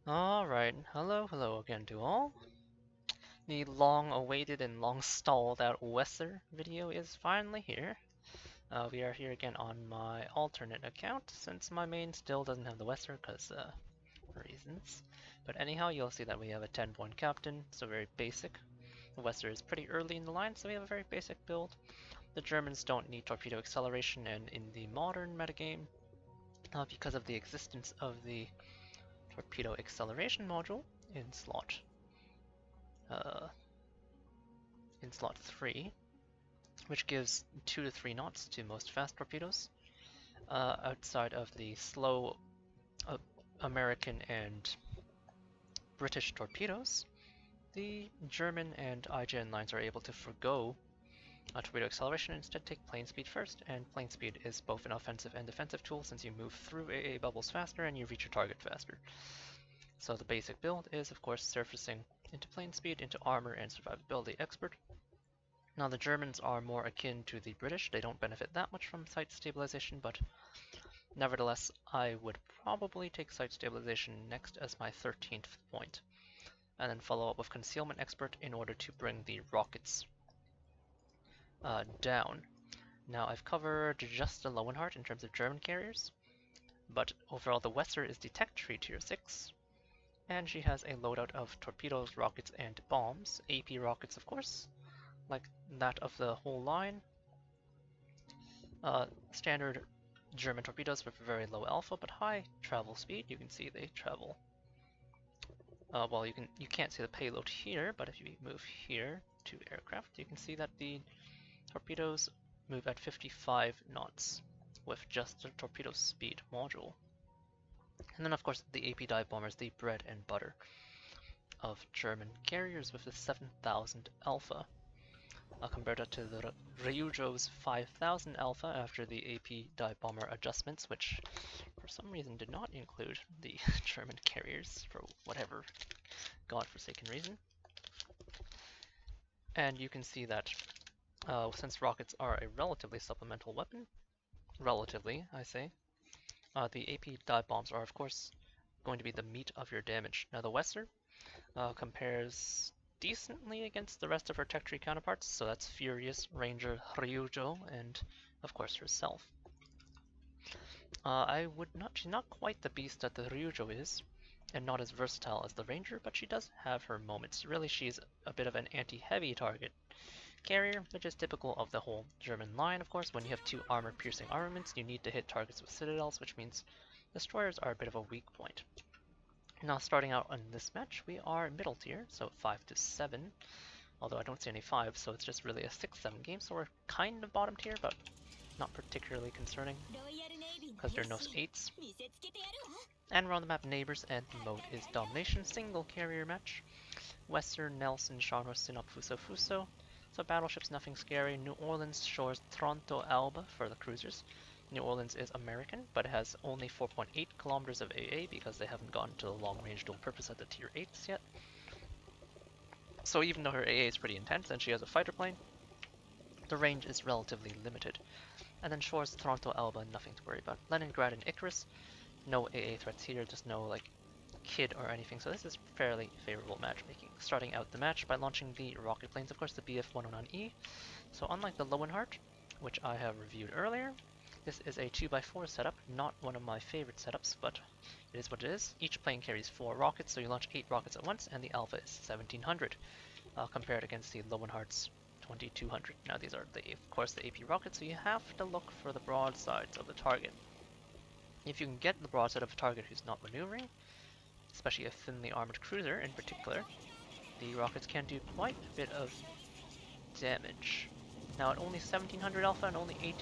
Alright, hello again to all. The long-awaited and long-stalled out Weser video is finally here. We are here again on my alternate account, since my main still doesn't have the Weser because reasons. But anyhow, you'll see that we have a 10-point captain, so very basic. The Weser is pretty early in the line, so we have a very basic build. The Germans don't need torpedo acceleration, and in the modern metagame, because of the existence of the torpedo acceleration module in uh, slot 3, which gives 2 to 3 knots to most fast torpedoes, outside of the slow uh, American and British torpedoes. The German and IJN lines are able to forgo torpedo acceleration and instead take plane speed first, and plane speed is both an offensive and defensive tool since you move through AA bubbles faster and you reach your target faster. So the basic build is, of course, surfacing into plane speed, into armor, and survivability expert. Now the Germans are more akin to the British. They don't benefit that much from site stabilization, but nevertheless I would probably take site stabilization next as my 13th point, and then follow up with concealment expert in order to bring the rockets down. Now I've covered just the Lowenhart in terms of German carriers, but overall the Weser is detect tree tier 6, and she has a loadout of torpedoes, rockets, and bombs. AP rockets, of course, like that of the whole line. Standard German torpedoes with very low alpha but high travel speed. You can see they travel. Well, you can't see the payload here, but if you move here to aircraft, you can see that the torpedoes move at 55 knots with just the torpedo speed module. And then, of course, the AP dive bombers, the bread and butter of German carriers with the 7000 alpha. Compared that to the Ryujo's 5000 alpha after the AP dive bomber adjustments, which for some reason did not include the German carriers for whatever godforsaken reason. And you can see that since rockets are a relatively supplemental weapon, relatively, I say, the AP dive bombs are of course going to be the meat of your damage. Now the Weser compares decently against the rest of her tech tree counterparts, so that's Furious, Ranger, Ryujo, and of course herself. She's not quite the beast that the Ryujo is, and not as versatile as the Ranger, but she does have her moments. Really, she's a bit of an anti-heavy target carrier, which is typical of the whole German line, of course. When you have two armor-piercing armaments, you need to hit targets with citadels, which means destroyers are a bit of a weak point. Now, starting out on this match, we are middle tier, so 5 to 7, although I don't see any 5, so it's just really a 6-7 game, so we're kind of bottom tier, but not particularly concerning, because there are no 8s. And we're on the map Neighbors, and the mode is Domination, single carrier match. Weser, Nelson, Sharma, Sinop, Fuso, Fuso. So battleships, nothing scary. New Orleans shores Tronto Alba for the cruisers. New Orleans is American, but it has only 4.8 kilometers of AA because they haven't gotten to the long-range dual purpose at the tier 8s yet. So even though her AA is pretty intense and she has a fighter plane, the range is relatively limited. And then shores Tronto Alba, nothing to worry about. Leningrad and Icarus, no AA threats here, just no like kid or anything, so this is fairly favorable matchmaking. Starting out the match by launching the rocket planes, of course, the Bf-109E. So unlike the Lowenhart, which I have reviewed earlier, this is a 2x4 setup, not one of my favorite setups, but it is what it is. Each plane carries 4 rockets, so you launch 8 rockets at once, and the alpha is 1700, compared against the Lowenhart's 2200. Now these are, of course, the AP rockets, so you have to look for the broadsides of the target. If you can get the broadside of a target who's not maneuvering, especially a thinly armored cruiser in particular, the rockets can do quite a bit of damage. Now at only 1700 alpha and only 8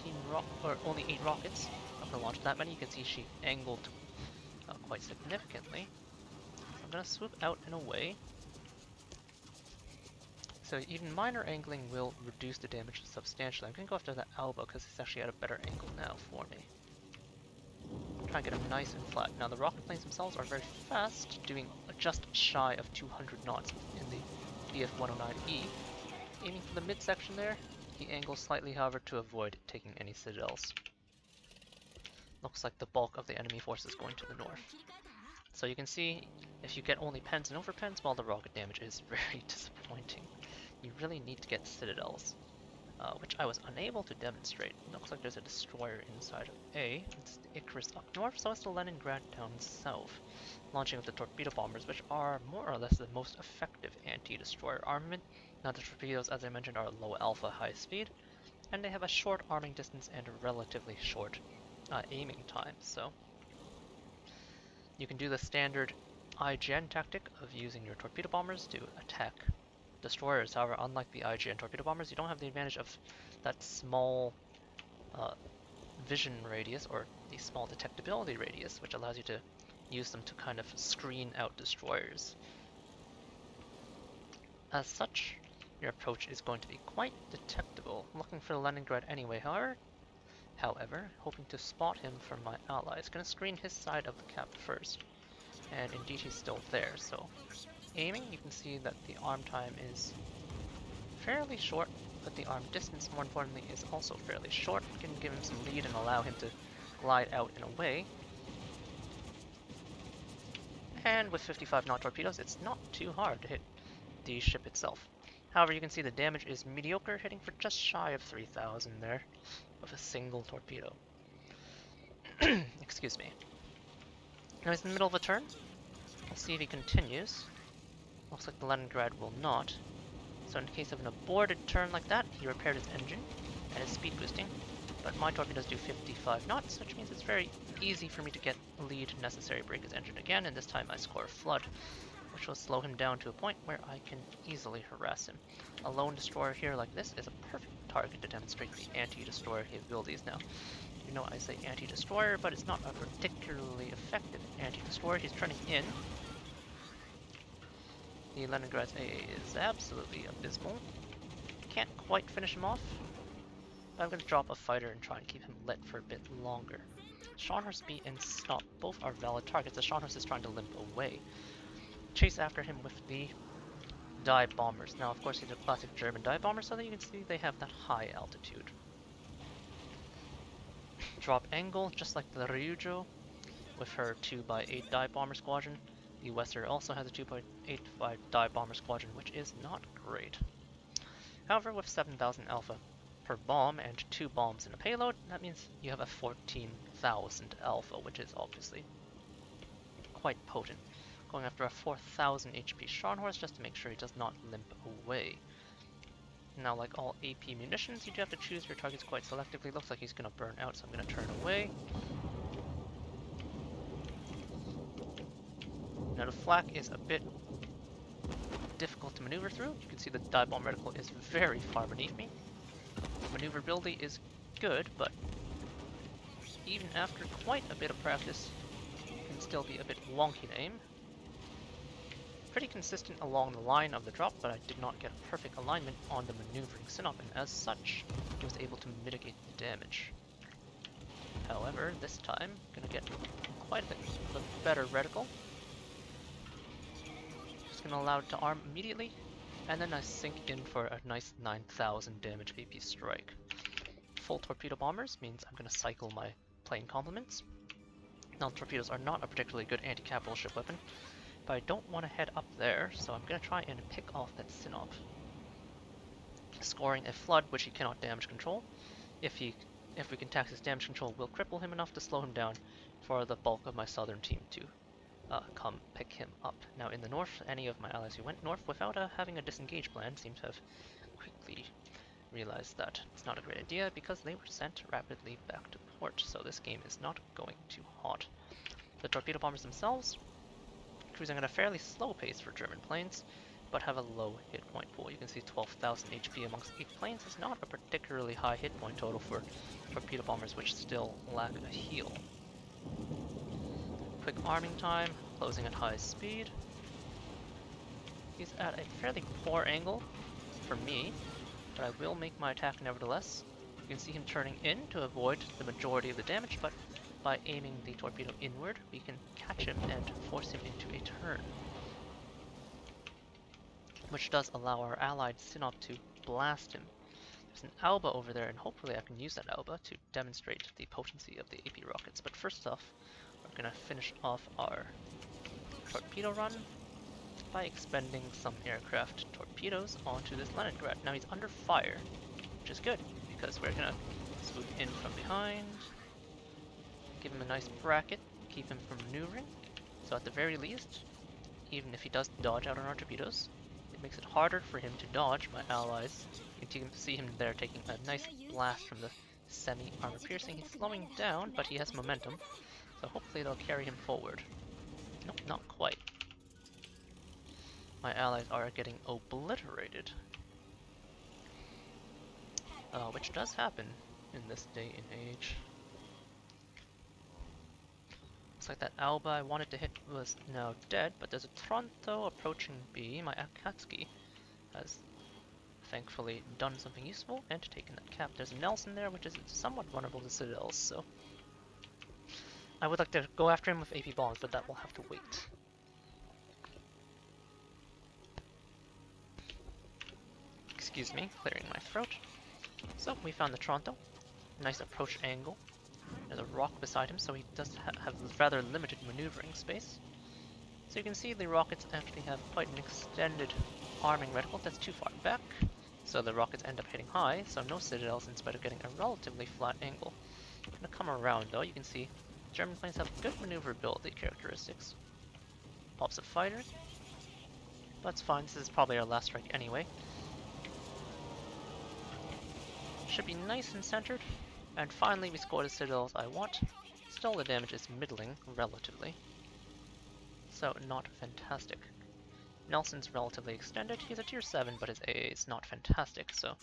rockets, I'm gonna launch that many. You can see she angled quite significantly. So I'm gonna swoop out and away. So even minor angling will reduce the damage substantially. I'm gonna go after the Alba because it's actually at a better angle now for me. Try and get them nice and flat. Now the rocket planes themselves are very fast, doing just shy of 200 knots in the Bf-109E. Aiming for the midsection there, he angles slightly however to avoid taking any citadels. Looks like the bulk of the enemy force is going to the north. So you can see, if If you get only pens and overpens, well, the rocket damage is very disappointing. You really need to get citadels, which I was unable to demonstrate. It looks like there's a destroyer inside of A. It's the Icarus up north, so it's the Leningrad down south, launching with the torpedo bombers, which are more or less the most effective anti-destroyer armament. Now the torpedoes, as I mentioned, are low alpha, high speed, and they have a short arming distance and a relatively short aiming time, so you can do the standard IGN tactic of using your torpedo bombers to attack destroyers. However, unlike the IGN torpedo bombers, you don't have the advantage of that small vision radius, or the small detectability radius, which allows you to use them to kind of screen out destroyers. As such, your approach is going to be quite detectable. I'm looking for the Leningrad anyway, however, hoping to spot him from my allies. Gonna screen his side of the cap first, and indeed he's still there, so aiming, you can see that the arm time is fairly short, but the arm distance, more importantly, is also fairly short. You can give him some lead and allow him to glide out and away. And with 55 knot torpedoes, it's not too hard to hit the ship itself. However, you can see the damage is mediocre, hitting for just shy of 3,000 there with a single torpedo. Excuse me. Now he's in the middle of a turn. Let's see if he continues. Looks like the Leningrad will not. So in case of an aborted turn like that, he repaired his engine and his speed boosting. But my torpedoes do 55 knots, which means it's very easy for me to get a lead necessary to break his engine again, and this time I score a flood, which will slow him down to a point where I can easily harass him. A lone destroyer here like this is a perfect target to demonstrate the anti-destroyer abilities. Now, you know I say anti-destroyer, but it's not a particularly effective anti-destroyer. He's turning in. The Leningrad's AA is absolutely abysmal. Can't quite finish him off, but I'm going to drop a fighter and try and keep him lit for a bit longer. Scharnhorst B and Stop both are valid targets. The Scharnhorst is trying to limp away. Chase after him with the dive bombers. Now, of course, these are classic German dive bombers, so that you can see they have that high altitude. Drop angle, just like the Ryujo, with her 2x8 dive bomber squadron. The Weser also has a 2.85 dive bomber squadron, which is not great. However, with 7,000 alpha per bomb and 2 bombs in a payload, that means you have a 14,000 alpha, which is obviously quite potent. Going after a 4,000 HP Scharnhorst just to make sure he does not limp away. Now, like all AP munitions, you do have to choose your targets quite selectively. Looks like he's going to burn out, so I'm going to turn away. Now the flak is a bit difficult to maneuver through. You can see the dive bomb reticle is very far beneath me. Maneuverability is good, but even after quite a bit of practice, it can still be a bit wonky to aim. Pretty consistent along the line of the drop, but I did not get a perfect alignment on the maneuvering Sinop, and as such, I was able to mitigate the damage. However, this time, I'm gonna get quite a bit of a better reticle. Just gonna allow it to arm immediately, and then I sink in for a nice 9,000 damage AP strike. Full torpedo bombers means I'm gonna cycle my plane complements. Now, torpedoes are not a particularly good anti-capital ship weapon, but I don't want to head up there, so I'm going to try and pick off that Sinop. Scoring a flood, which he cannot damage control. If we can tax his damage control, we'll cripple him enough to slow him down for the bulk of my southern team to come pick him up. Now in the north, any of my allies who went north without having a disengage plan seem to have quickly realized that it's not a great idea because they were sent rapidly back to port, so this game is not going too hot. The torpedo bombers themselves, cruising at a fairly slow pace for German planes, but have a low hit point pool. You can see 12,000 HP amongst 8 planes is not a particularly high hit point total for torpedo bombers, which still lack a heal. Quick arming time, closing at high speed. He's at a fairly poor angle for me, but I will make my attack nevertheless. You can see him turning in to avoid the majority of the damage, but by aiming the torpedo inward, we can catch him and force him into a turn, which does allow our allied Sinop to blast him. There's an Alba over there, and hopefully I can use that Alba to demonstrate the potency of the AP rockets. But first off, we're going to finish off our torpedo run by expending some aircraft torpedoes onto this Leningrad. Now he's under fire, which is good, because we're gonna swoop in from behind, give him a nice bracket, keep him from maneuvering. So at the very least, even if he does dodge out on our torpedoes, it makes it harder for him to dodge my allies. You can see him there taking a nice blast from the semi-armor piercing. He's slowing down, but he has momentum, so hopefully they'll carry him forward. Nope, not quite. My allies are getting obliterated. Which does happen in this day and age. Looks like that Alba I wanted to hit was now dead, but there's a Tronto approaching B. My Akatsuki has thankfully done something useful and taken that cap. There's Nelson there, which is somewhat vulnerable to citadels, so I would like to go after him with AP bombs, but that will have to wait. Excuse me, clearing my throat. So we found the Tronto. Nice approach angle. There's a rock beside him, so he does have rather limited maneuvering space. So you can see the rockets actually have quite an extended arming reticle that's too far back. So the rockets end up hitting high, so no citadels in spite of getting a relatively flat angle. I'm gonna come around though, you can see German planes have good maneuverability characteristics. Pops a fighter. But it's fine, this is probably our last strike anyway. Should be nice and centered. And finally we score the citadels I want. Still the damage is middling, relatively. So not fantastic. Nelson's relatively extended, he's a tier 7, but his AA is not fantastic, so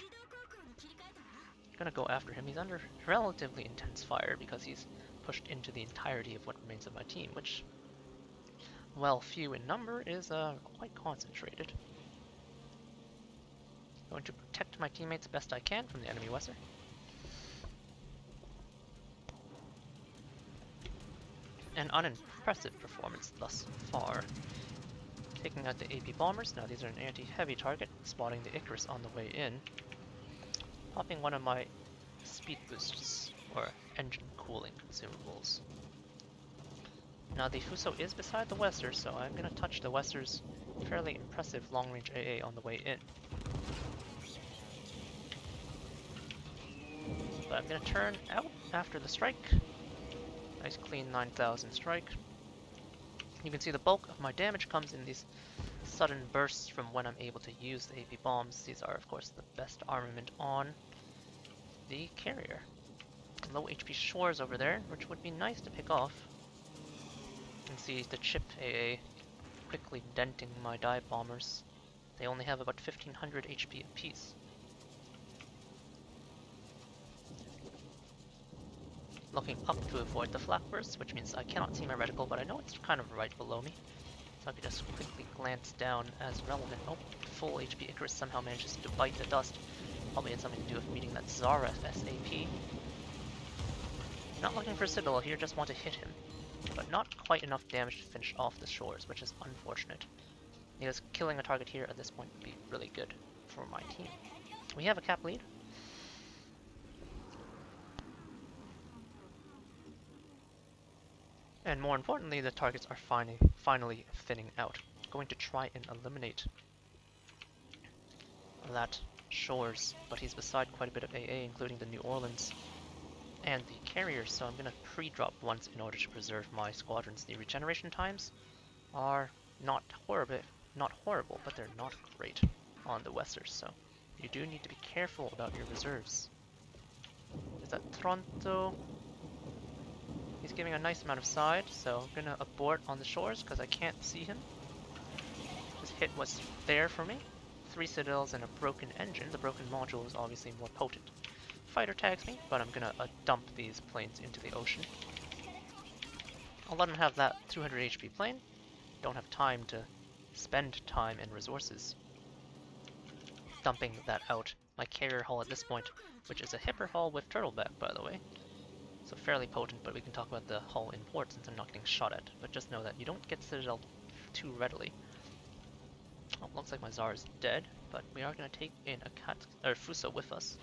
gonna go after him. He's under relatively intense fire because he's pushed into the entirety of what remains of my team, which, while few in number, is quite concentrated. Going to protect my teammates best I can from the enemy Weser. An unimpressive performance thus far. Taking out the AP bombers. Now these are an anti-heavy target, spotting the Icarus on the way in. Popping one of my speed boosts, or engine cooling consumables. Now the Fuso is beside the Weser, so I'm going to touch the Weser's fairly impressive long-range AA on the way in. But I'm going to turn out after the strike. Nice clean 9,000 strike. You can see the bulk of my damage comes in these sudden bursts from when I'm able to use the AP bombs. These are, of course, the best armament on the carrier. Low HP shores over there, which would be nice to pick off. You can see the chip AA quickly denting my dive bombers. They only have about 1500 HP apiece. Looking up to avoid the flak bursts, which means I cannot see my reticle, but I know it's kind of right below me. So I could just quickly glance down as relevant. Oh, full HP Icarus somehow manages to bite the dust. Probably had something to do with meeting that Zara SAP. Not looking for Citadel here, just want to hit him. But not quite enough damage to finish off the shores, which is unfortunate. Because killing a target here at this point would be really good for my team. We have a cap lead. And more importantly, the targets are finally thinning out. Going to try and eliminate that shores, but he's beside quite a bit of AA, including the New Orleans and the carriers, so I'm going to pre-drop once in order to preserve my squadrons. The regeneration times are not horrible, but they're not great on the Westers, so you do need to be careful about your reserves. Is that Tronto? He's giving a nice amount of side, so I'm gonna abort on the shores because I can't see him. His hit was there for me. 3 citadels and a broken engine. The broken module is obviously more potent. Fighter tags me, but I'm gonna dump these planes into the ocean. I'll let him have that 200 HP plane. Don't have time to spend time and resources dumping that out. My carrier hull at this point, which is a Hipper hull with turtleback, by the way. So fairly potent, but we can talk about the hull in port since I'm not getting shot at. But just know that you don't get Citadel too readily. Oh, looks like my Tsar is dead, but we are going to take in a Fuso with us.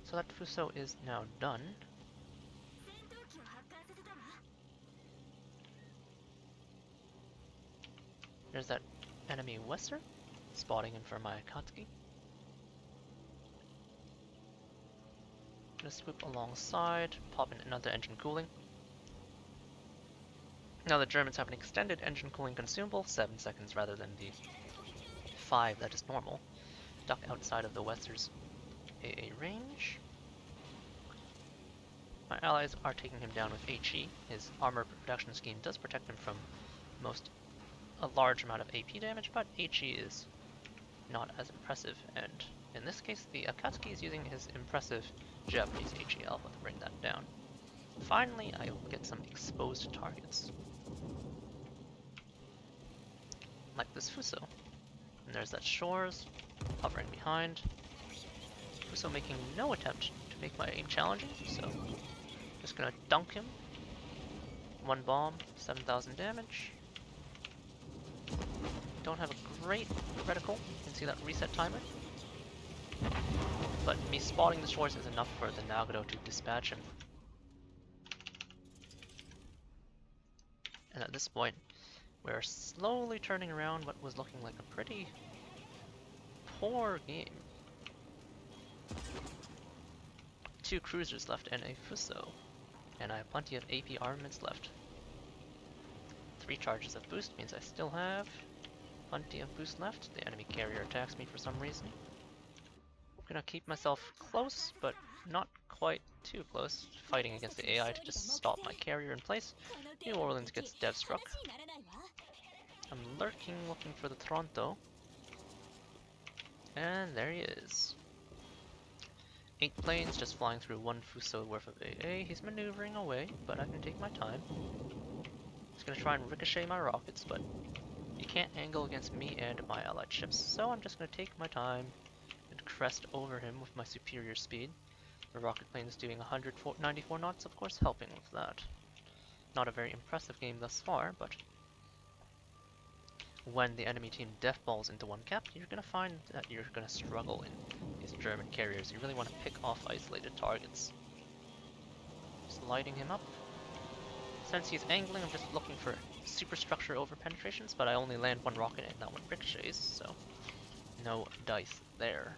So that Fuso is now done. There's that enemy Weser spotting in for my Akatsuki. Gonna swoop alongside, pop in another engine cooling. Now the Germans have an extended engine cooling consumable, 7 seconds rather than the 5 that is normal. Duck outside of the Weser's AA range. My allies are taking him down with HE. His armor protection scheme does protect him from a large amount of AP damage, but HE is not as impressive, and in this case the Akatsuki is using his impressive Japanese HE alpha to bring that down. Finally, I will get some exposed targets. Like this Fuso. And there's that Shores, hovering behind. Fuso making no attempt to make my aim challenging, so just gonna dunk him. One bomb, 7,000 damage. Don't have a great reticle, you can see that reset timer. But me spotting the Shores is enough for the Nagato to dispatch him. And at this point, we're slowly turning around what was looking like a pretty poor game. 2 cruisers left and a Fuso, and I have plenty of AP armaments left. 3 charges of boost means I still have plenty of boost left. The enemy carrier attacks me for some reason. I'm gonna keep myself close, but not quite too close, fighting against the AI to just stop my carrier in place. New Orleans gets dev struck. I'm lurking, looking for the Toronto. And there he is. 8 planes just flying through 1 Fuso worth of AA. He's maneuvering away, but I can take my time. He's gonna try and ricochet my rockets, but you can't angle against me and my allied ships, so I'm just gonna take my time and crest over him with my superior speed. The rocket plane is doing 194 knots, of course, helping with that. Not a very impressive game thus far, but when the enemy team deathballs into 1 cap, you're gonna find that you're gonna struggle in these German carriers. You really want to pick off isolated targets. Just lighting him up. Since he's angling, I'm just looking for superstructure over penetrations, but I only land 1 rocket and that one ricochets, so no dice there.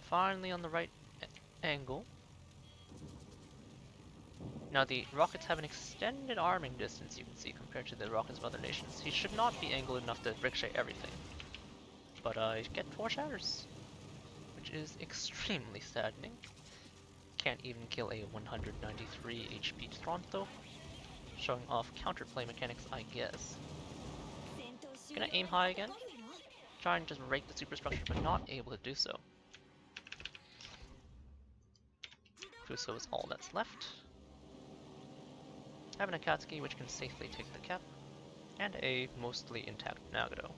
Finally on the right angle. Now the rockets have an extended arming distance, you can see, compared to the rockets of other nations. He should not be angled enough to ricochet everything. But I get 4 shatters, which is extremely saddening. Can't even kill a 193 HP Toronto. Showing off counterplay mechanics, I guess. Gonna aim high again. Try and just rake the superstructure, but not able to do so. Fuso is all that's left. I have an Akatsuki which can safely take the cap, and a mostly intact Nagato.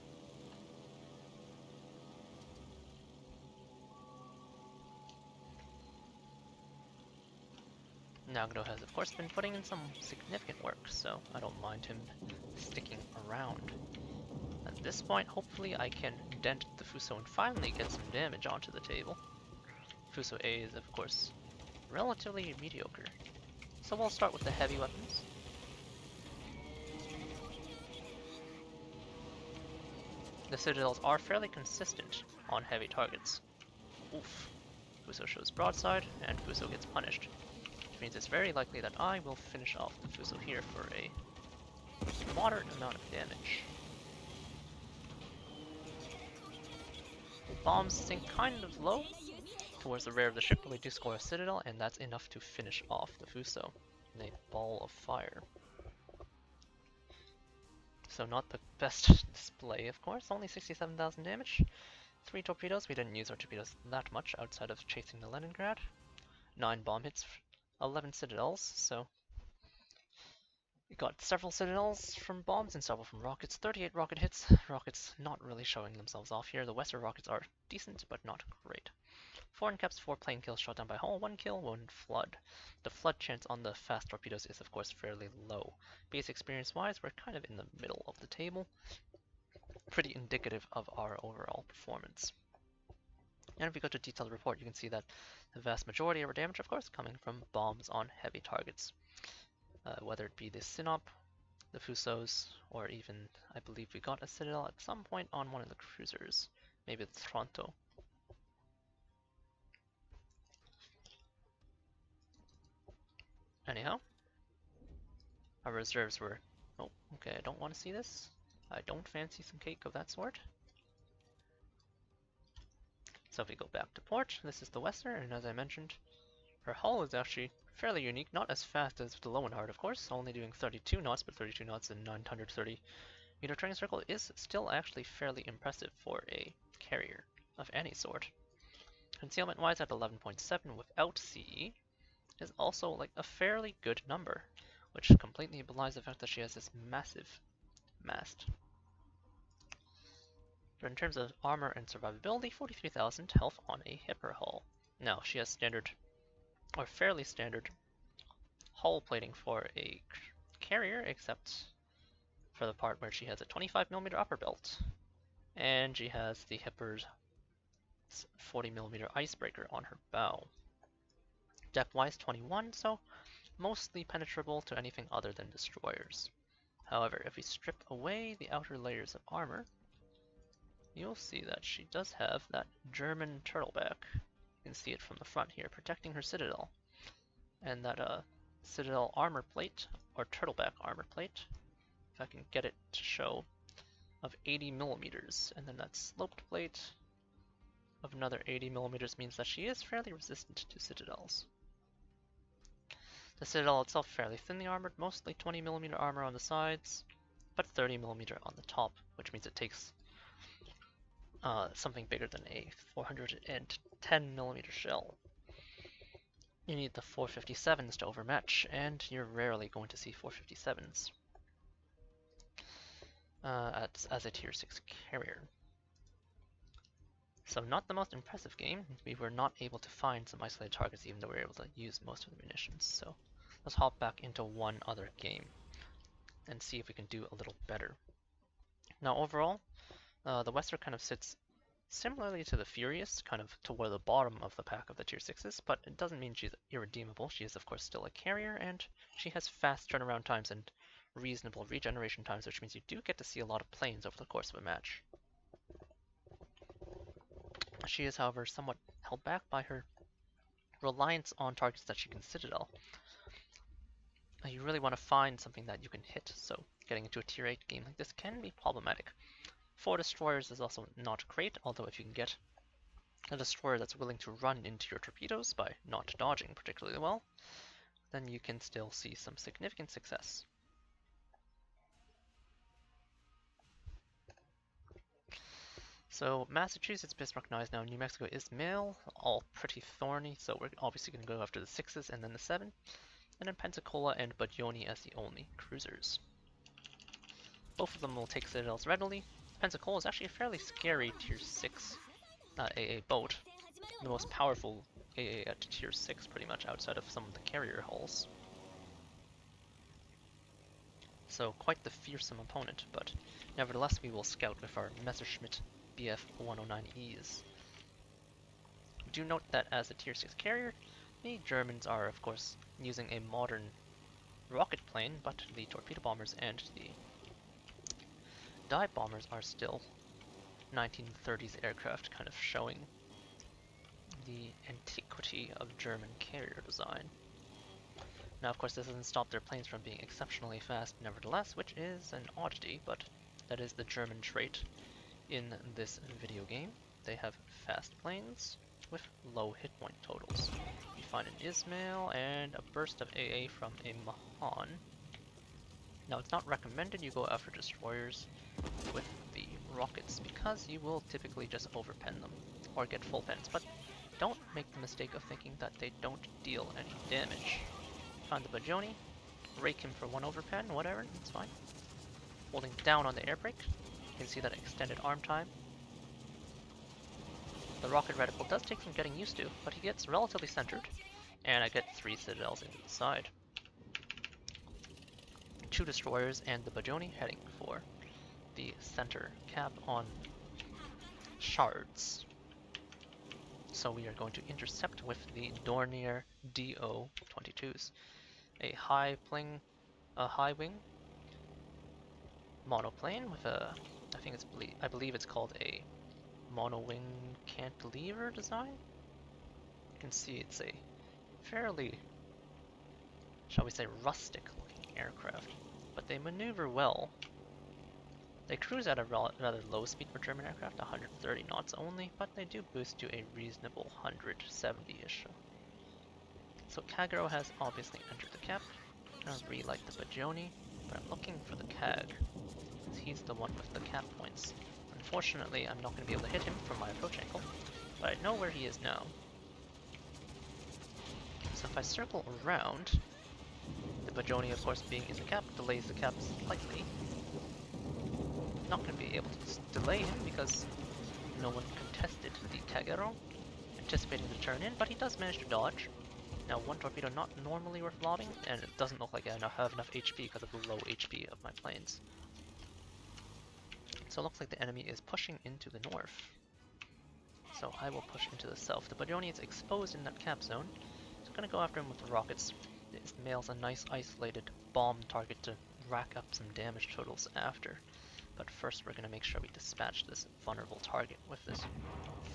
Nagato has of course been putting in some significant work, so I don't mind him sticking around. At this point, hopefully I can dent the Fuso and finally get some damage onto the table. Fuso A is of course relatively mediocre. So we'll start with the heavy weapons. The citadels are fairly consistent on heavy targets. Oof. Fuso shows broadside, and Fuso gets punished. Which means it's very likely that I will finish off the Fuso here for a moderate amount of damage. Bombs sink kind of low towards the rear of the ship, but we do score a citadel, and that's enough to finish off the Fuso in a ball of fire. So not the best display, of course, only 67,000 damage. 3 torpedoes, we didn't use our torpedoes that much outside of chasing the Leningrad. 9 bomb hits, 11 citadels, so we got several citadels from bombs and several from rockets. 38 rocket hits, rockets not really showing themselves off here. The Weser rockets are decent, but not great. 4 incaps, 4 plane kills shot down by hull, 1 kill, 1 flood. The flood chance on the fast torpedoes is of course fairly low. Base experience wise, we're kind of in the middle of the table. Pretty indicative of our overall performance. And if we go to detailed report, you can see that the vast majority of our damage, of course, coming from bombs on heavy targets. Whether it be the Sinop, the Fusos, or even, I believe we got a Citadel at some point on one of the cruisers. Maybe it's Toronto. Anyhow, our reserves were... Oh, okay, I don't want to see this. I don't fancy some cake of that sort. So if we go back to port, this is the Weser, and as I mentioned, her hull is actually fairly unique, not as fast as the Lowenhard, of course, only doing 32 knots, but 32 knots in 930 meter turning circle is still actually fairly impressive for a carrier of any sort. Concealment-wise at 11.7 without CE is also like a fairly good number, which completely belies the fact that she has this massive mast. But in terms of armor and survivability, 43,000 health on a hipper hull. Now, she has standard, or fairly standard, hull plating for a carrier, except for the part where she has a 25mm upper belt. And she has the hipper's 40mm icebreaker on her bow. Depth-wise, 21, so mostly penetrable to anything other than destroyers. However, if we strip away the outer layers of armor, you'll see that she does have that German turtleback. You can see it from the front here, protecting her citadel. And that citadel armor plate, or turtleback armor plate, if I can get it to show, of 80mm. And then that sloped plate of another 80mm means that she is fairly resistant to citadels. The citadel itself fairly thinly armored, mostly 20mm armor on the sides, but 30mm on the top, which means it takes something bigger than a 410mm shell. You need the 457s to overmatch, and you're rarely going to see 457s as a tier 6 carrier. So not the most impressive game. We were not able to find some isolated targets even though we were able to use most of the munitions. So let's hop back into one other game and see if we can do a little better. Now overall, the Weser kind of sits similarly to the Furious, kind of toward the bottom of the pack of the tier 6s, but it doesn't mean she's irredeemable. She is of course still a carrier, and she has fast turnaround times and reasonable regeneration times, which means you do get to see a lot of planes over the course of a match. She is, however, somewhat held back by her reliance on targets that she can citadel. You really want to find something that you can hit, so getting into a tier 8 game like this can be problematic. 4 destroyers is also not great, although if you can get a destroyer that's willing to run into your torpedoes by not dodging particularly well, then you can still see some significant success. So Massachusetts, Bismarck, now New Mexico is male, all pretty thorny, so we're obviously going to go after the 6s and then the 7, and then Pensacola and Bajoni as the only cruisers. Both of them will take citadels readily. Pensacola is actually a fairly scary tier 6 AA boat, the most powerful AA at tier 6 pretty much outside of some of the carrier hulls. So quite the fearsome opponent, but nevertheless we will scout with our Messerschmitt BF 109Es. Do note that as a tier 6 carrier, the Germans are of course using a modern rocket plane, but the torpedo bombers and the dive bombers are still 1930s aircraft, kind of showing the antiquity of German carrier design. Now of course this doesn't stop their planes from being exceptionally fast nevertheless, which is an oddity, but that is the German trait in this video game. They have fast planes with low hit point totals. You find an Ismail and a burst of AA from a Mahan. Now it's not recommended you go after destroyers with the rockets because you will typically just overpen them or get full pens, but don't make the mistake of thinking that they don't deal any damage. Find the Bajoni, rake him for 1 overpen, whatever, it's fine. Holding down on the air brake, you can see that extended arm time. The rocket reticle does take some getting used to, but he gets relatively centered, and I get 3 citadels into the side. 2 destroyers and the Bajoni heading for the center cap on shards. So we are going to intercept with the Dornier DO-22s. A high wing monoplane with a, I believe it's called a monowing cantilever design. You can see it's a fairly, shall we say, rustic looking aircraft, but they maneuver well. They cruise at a rather low speed for German aircraft, 130 knots only, but they do boost to a reasonable 170-ish. So Kagero has obviously entered the cap. I relight the Bajoni, but I'm looking for the Kag, because he's the one with the cap points. Unfortunately, I'm not going to be able to hit him from my approach angle, but I know where he is now. So if I circle around, the Bajoni, of course, being in the cap, delays the cap slightly. Not going to be able to delay him because no one contested the Kagero, anticipating the turn in, but he does manage to dodge. Now, one torpedo not normally worth lobbing, and it doesn't look like I have enough HP because of the low HP of my planes. So it looks like the enemy is pushing into the north. So I will push into the south. The Bajoni is exposed in that cap zone, so I'm going to go after him with the rockets. This mail's a nice isolated bomb target to rack up some damage totals after. But first we're going to make sure we dispatch this vulnerable target with this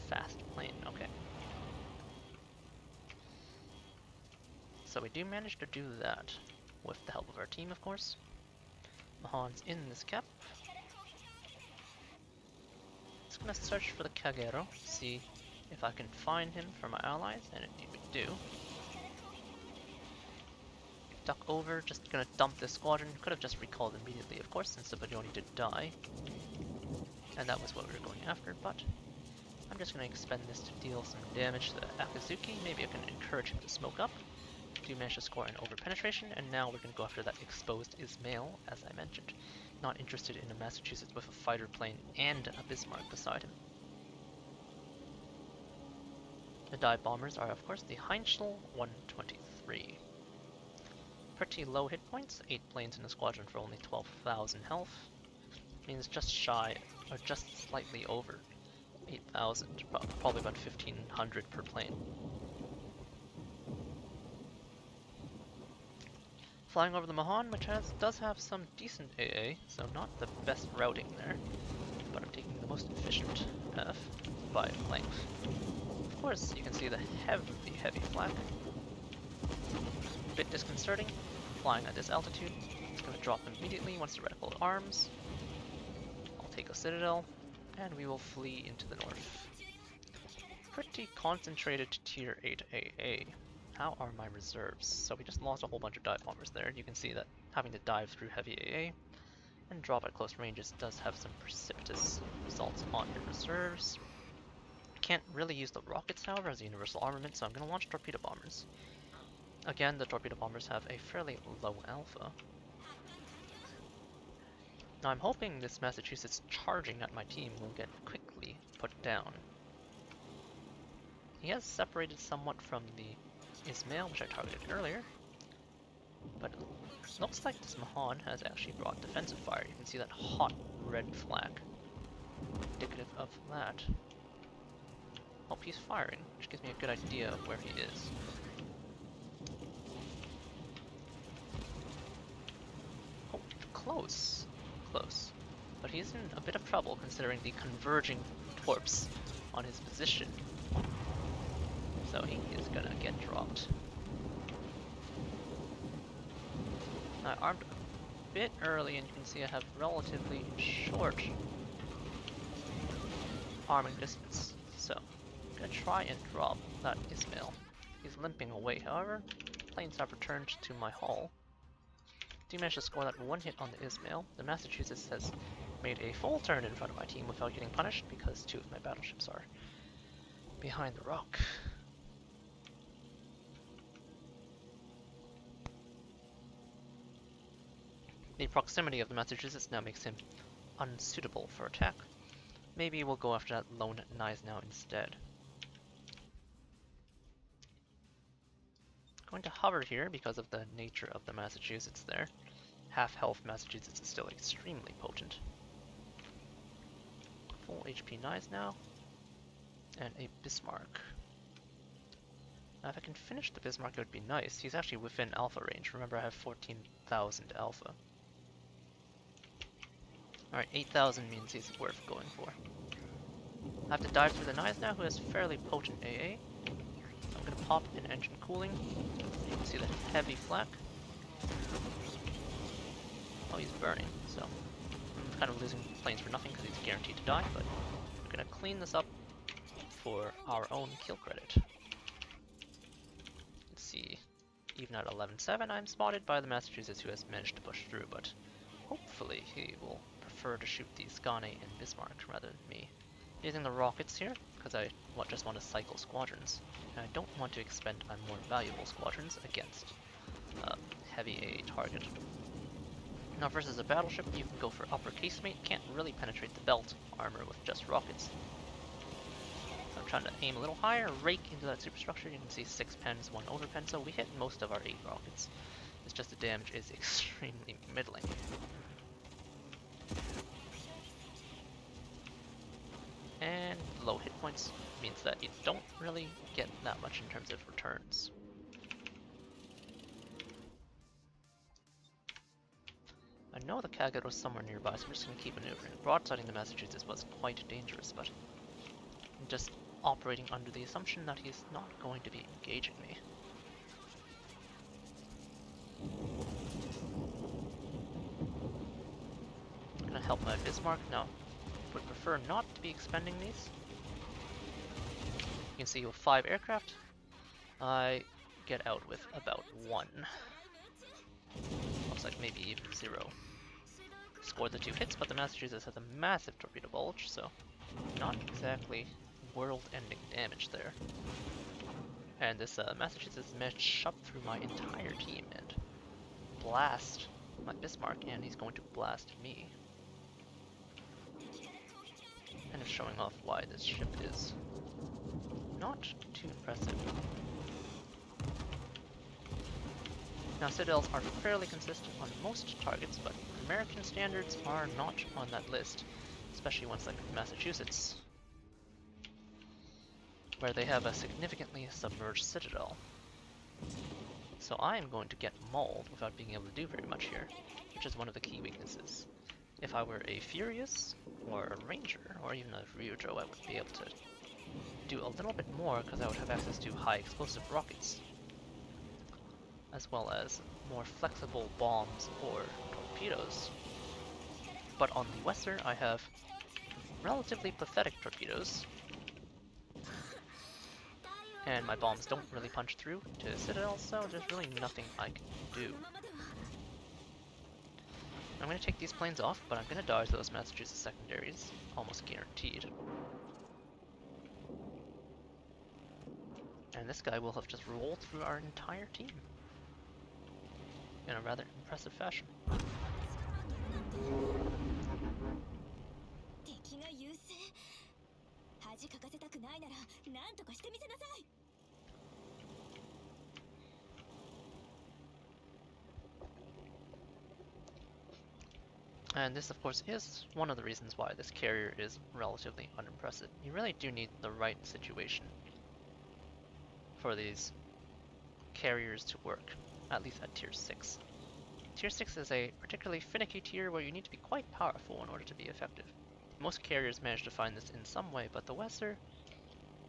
fast plane. Okay. So we do manage to do that, with the help of our team, of course. Mahan's in this cap. Just gonna search for the Kagero, see if I can find him for my allies, and indeed we do. Duck over, just gonna dump this squadron. Could have just recalled immediately, of course, since the Bajoni did die. And that was what we were going after, but I'm just gonna expend this to deal some damage to the Akazuki. Maybe I can encourage him to smoke up. Do manage to score an over-penetration, and now we're going to go after that exposed Ismail, as I mentioned. Not interested in a Massachusetts with a fighter plane and a Bismarck beside him. The dive bombers are, of course, the Heinschel 123. Pretty low hit points, 8 planes in the squadron for only 12,000 health. Means just shy, or just slightly over 8,000, probably about 1,500 per plane. Flying over the Mahan, which does have some decent AA, so not the best routing there, but I'm taking the most efficient path by length. Of course, you can see the heavy flak. A bit disconcerting, flying at this altitude. It's going to drop immediately once the reticle arms. I'll take a citadel, and we will flee into the north. Pretty concentrated tier 8 AA. How are my reserves? So we just lost a whole bunch of dive bombers there. You can see that having to dive through heavy AA and drop at close ranges does have some precipitous results on your reserves. Can't really use the rockets, however, as a universal armament, so I'm going to launch torpedo bombers. Again, the torpedo bombers have a fairly low alpha. Now I'm hoping this Massachusetts charging at my team will get quickly put down. He has separated somewhat from the Ismail, which I targeted earlier, but it looks like this Mahan has actually brought defensive fire. You can see that hot red flag, indicative of that. Hope he's firing, which gives me a good idea of where he is. Oh, close, but he's in a bit of trouble considering the converging torps on his position. So he is gonna get dropped. I armed a bit early, and you can see I have relatively short arming distance. So I'm gonna try and drop that Ismail. He's limping away, however. Planes have returned to my hull. Do manage to score that one hit on the Ismail. The Massachusetts has made a full turn in front of my team without getting punished because 2 of my battleships are behind the rock. The proximity of the Massachusetts now makes him unsuitable for attack. Maybe we'll go after that lone Gneisenau instead. Going to hover here because of the nature of the Massachusetts there. Half health Massachusetts is still extremely potent. Full HP Gneisenau. And a Bismarck. Now if I can finish the Bismarck it would be nice. He's actually within alpha range. Remember I have 14,000 alpha. Alright, 8,000 means he's worth going for. I have to dive through the knives now, who has fairly potent AA. I'm gonna pop an engine cooling. You can see the heavy flak. Oh, he's burning, so I'm kind of losing planes for nothing because he's guaranteed to die, but we're gonna clean this up for our own kill credit. Let's see, even at 11-7 I'm spotted by the Massachusetts who has managed to push through, but hopefully he will prefer to shoot the Skane and Bismarck rather than me. Using the rockets here, because I just want to cycle squadrons, and I don't want to expend my more valuable squadrons against a heavy AA target. Now versus a battleship, you can go for upper casemate, can't really penetrate the belt armor with just rockets. So I'm trying to aim a little higher, rake into that superstructure. You can see 6 pens, 1 overpen, so we hit most of our 8 rockets. It's just the damage is extremely middling. And low hit points means that you don't really get that much in terms of returns. I know the Kaget was somewhere nearby, so I'm just going to keep maneuvering. Broadsiding the Massachusetts was quite dangerous, but I'm just operating under the assumption that he's not going to be engaging me. I'm going to help my Bismarck now. Would prefer not to be expending these. You can see with 5 aircraft, I get out with about 1. Looks like maybe even 0. Scored the 2 hits, but the Massachusetts has a massive torpedo bulge, so not exactly world-ending damage there. And this Massachusetts managed to shove through my entire team and blast my Bismarck, and he's going to blast me. Kind of showing off why this ship is not too impressive. Now citadels are fairly consistent on most targets, but American standards are not on that list, especially ones like Massachusetts, where they have a significantly submerged citadel. So I am going to get mauled without being able to do very much here, which is one of the key weaknesses. If I were a Furious, or a Ranger, or even a Ryujo, I would be able to do a little bit more because I would have access to high explosive rockets, as well as more flexible bombs or torpedoes. But on the Weser, I have relatively pathetic torpedoes, and my bombs don't really punch through to citadels, so there's really nothing I can do. I'm going to take these planes off, but I'm going to dodge those Massachusetts secondaries, almost guaranteed. And this guy will have just rolled through our entire team in a rather impressive fashion. And this, of course, is one of the reasons why this carrier is relatively unimpressive. You really do need the right situation for these carriers to work, at least at tier 6. Tier 6 is a particularly finicky tier where you need to be quite powerful in order to be effective. Most carriers manage to find this in some way, but the Weser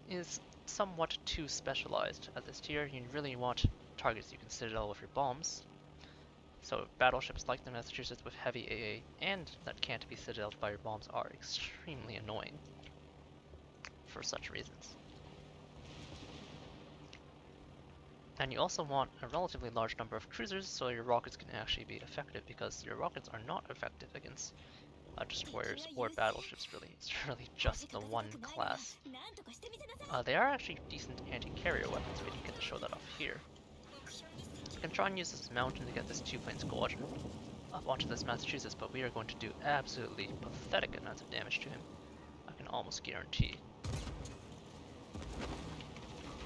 is somewhat too specialized at this tier. You really want targets you can citadel with your bombs. So battleships like the Massachusetts with heavy AA and that can't be citadeled by your bombs are extremely annoying for such reasons. And you also want a relatively large number of cruisers so your rockets can actually be effective, because your rockets are not effective against destroyers or battleships really. It's really just the one class. They are actually decent anti-carrier weapons, we didn't get to show that off here. I can try and use this mountain to get this 2-plane squadron up onto this Massachusetts, but we are going to do absolutely pathetic amounts of damage to him, I can almost guarantee.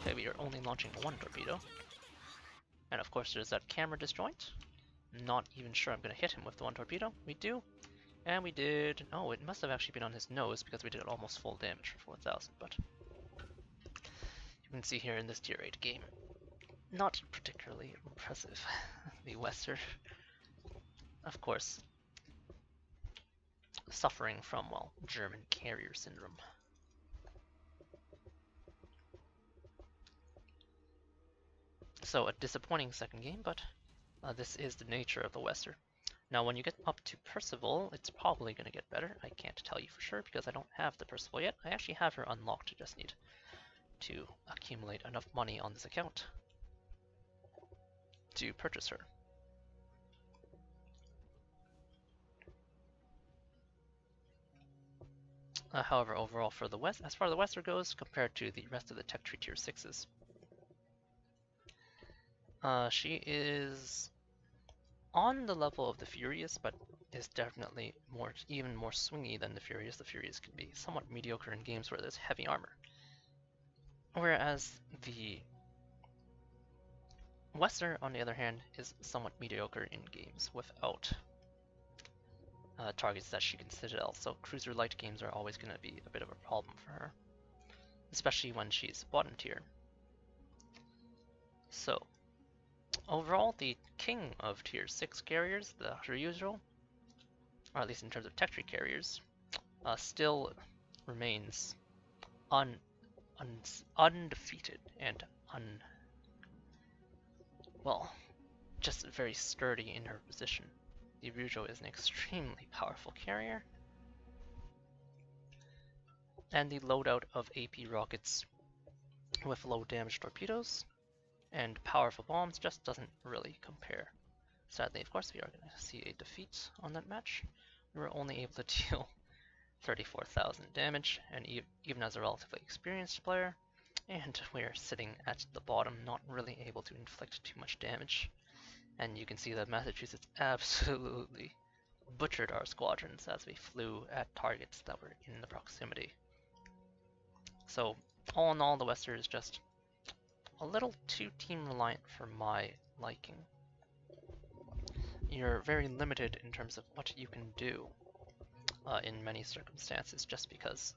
Okay, we are only launching 1 torpedo. And of course there's that camera disjoint. Not even sure I'm going to hit him with the 1 torpedo. We do. And we did... Oh, it must have actually been on his nose because we did almost full damage for 4,000, but... You can see here in this tier 8 game. Not particularly impressive. The Weser. Of course. suffering from, well, German carrier syndrome. So a disappointing second game, but this is the nature of the Weser. Now when you get up to Percival, it's probably going to get better. I can't tell you for sure because I don't have the Percival yet. I actually have her unlocked, I just need to accumulate enough money on this account to purchase her. However, overall for the West, as far as the Weser goes, compared to the rest of the tech tree tier 6s, she is on the level of the Furious, but is definitely even more swingy than the Furious. The Furious can be somewhat mediocre in games where there's heavy armor. Whereas the Weser, on the other hand, is somewhat mediocre in games without targets that she can citadel. So cruiser light games are always going to be a bit of a problem for her, especially when she's bottom tier. So overall, the king of tier 6 carriers, the Ryujo, or at least in terms of tech tree carriers, still remains undefeated and just very sturdy in her position. The Ryujo is an extremely powerful carrier, and the loadout of AP rockets with low damage torpedoes and powerful bombs just doesn't really compare. Sadly, of course, we are going to see a defeat on that match. We were only able to deal 34,000 damage, and even as a relatively experienced player, and we're sitting at the bottom, not really able to inflict too much damage. And you can see that Massachusetts absolutely butchered our squadrons as we flew at targets that were in the proximity. So all in all, the Weser is just a little too team reliant for my liking. You're very limited in terms of what you can do in many circumstances, just because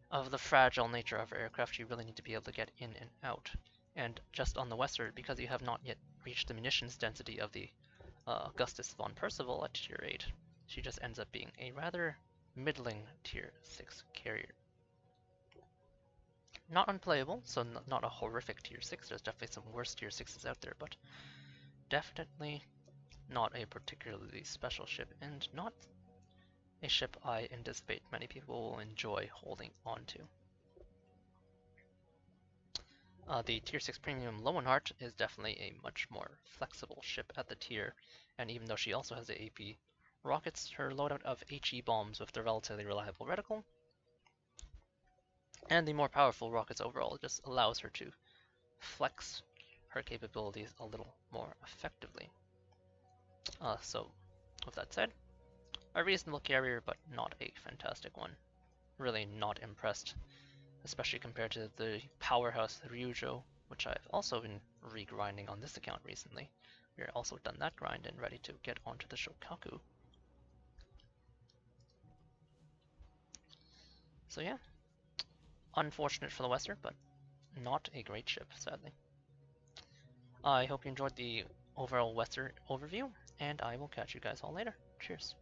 of the fragile nature of aircraft. You really need to be able to get in and out. And just on the Weser, because you have not yet reached the munitions density of the Augustus von Percival at tier 8, she just ends up being a rather middling tier 6 carrier. Not unplayable, so not a horrific tier 6, there's definitely some worse tier 6s out there, but definitely not a particularly special ship, and not a ship I anticipate many people will enjoy holding onto. The tier 6 premium Lowenhart is definitely a much more flexible ship at the tier, and even though she also has the AP rockets, her loadout of HE bombs with the relatively reliable reticle and the more powerful rockets overall just allows her to flex her capabilities a little more effectively. So with that said, a reasonable carrier, but not a fantastic one. Really not impressed, especially compared to the powerhouse Ryujo, which I've also been regrinding on this account recently. We're also done that grind and ready to get onto the Shokaku. So yeah, unfortunate for the Weser, but not a great ship, sadly. I hope you enjoyed the overall Weser overview, and I will catch you guys all later. Cheers.